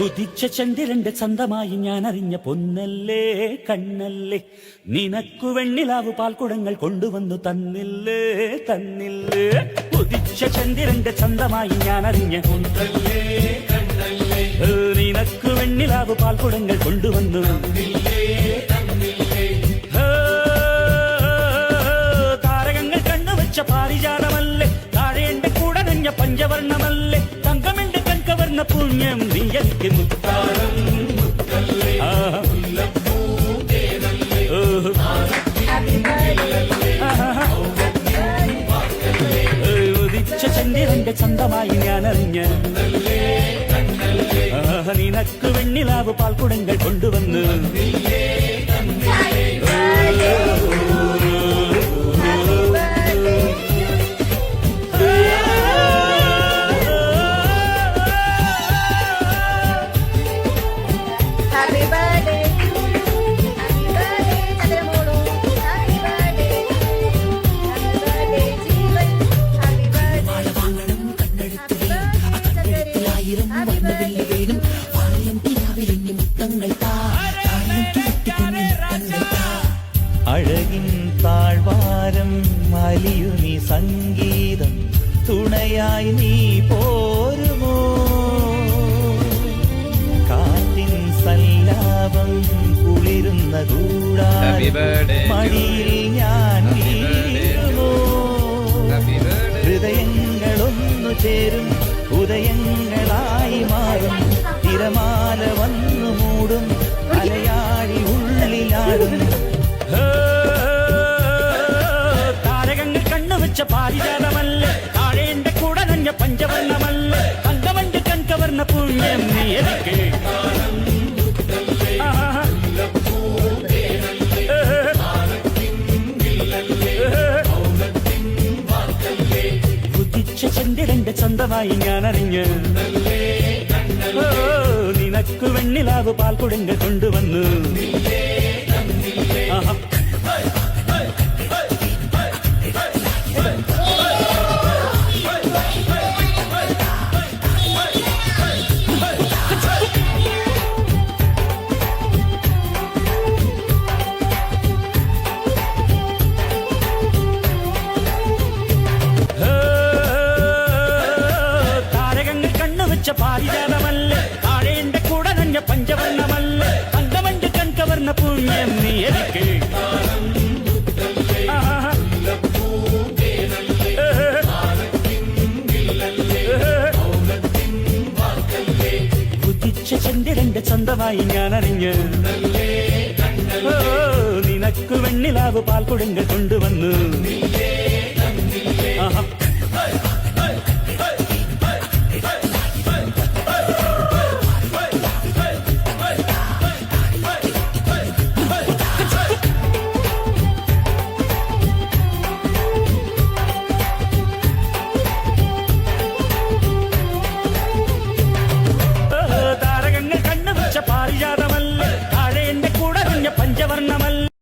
ഉദിച്ച ചന്ദ്രന്റെ ചന്തമായി ഞാൻ അറിഞ്ഞ പൊന്നല്ലേ കണ്ണല്ലേ, നിനക്കു വെണ്ണിലാവ് പാൽക്കുടങ്ങൾ കൊണ്ടുവന്നു തന്നില്ലേ തന്നില്ലേ. ഉദിച്ച ചന്ദ്രന്റെ ചന്തമായി ഞാൻ അറിഞ്ഞ പൊന്നല്ലേ കണ്ണല്ലേ, നിനക്കു വെണ്ണിലാവ് പാൽക്കുടങ്ങൾ കൊണ്ടുവന്നു തന്നില്ലേ തന്നില്ലേ. താരകങ്ങൾ കണ്ണുവച്ച പാരിജാതമല്ലേ, താഴെ എന്റെ കൂടെ നഞ്ഞ പഞ്ചവർണ്ണമല്ലേ, തങ്കമെന്റെ കൺകവർണ്ണ പുണ്യം നീ എനിക്ക് മുത്താരം മുത്തല്ലേ. ഉദിച്ച ചന്ദ്രന്റെ ചന്തമായി ഞാൻ അറിഞ്ഞ നിനക്ക് വെണ്ണിലാവ് പാൽക്കുടങ്ങൾ കൊണ്ടുവന്ന് അഴകിൻ താഴ്വാരം അലിയുനി സംഗീതം തുണയായി നീ പോരുമോ, കാറ്റിൻ സല്ലാപം കുളിരുന്ന കൂടാരം മടിയിൽ ഞാൻ വീഴുമോ. ഹൃദയങ്ങളൊന്നു ചേരും ഉദയങ്ങളായി മാറും, തിരമാല വന്നു മൂടും അലയാഴി ഉള്ളിലാടും. താരകങ്ങൾ കണ്ണുവെച്ച പാരിജാതമല്ലേ, താഴെ എന്റെ കൂടെ നഞ്ഞ പഞ്ചവർണ്ണമല്ലേ, തങ്കമഞ്ച് കൺകവർണ്ണ പുണ്യം നീ എനിക്ക്. ഉദിച്ച ചന്ദ്രന്റെ ചന്തമായി ഞാൻ അറിഞ്ഞ് നിനക്ക് വെണ്ണിലാവ് പാൽക്കുടങ്ങൾ കൊണ്ടുവന്നു. പാരിജാതമല്ലേ, താഴെ എന്റെ കൂടെ നഞ്ഞ പഞ്ചവർണ്ണമല്ലേ, തങ്കമഞ്ച് കൺകവർണ്ണ പുണ്യം നീ എനിക്ക്. ഉദിച്ച ചന്ദ്രന്റെ ചന്തമായി ഞാൻ അറിഞ്ഞ് നിനക്ക് വെണ്ണിലാവ് പാൽക്കുടങ്ങൾ കൊണ്ടുവന്നു.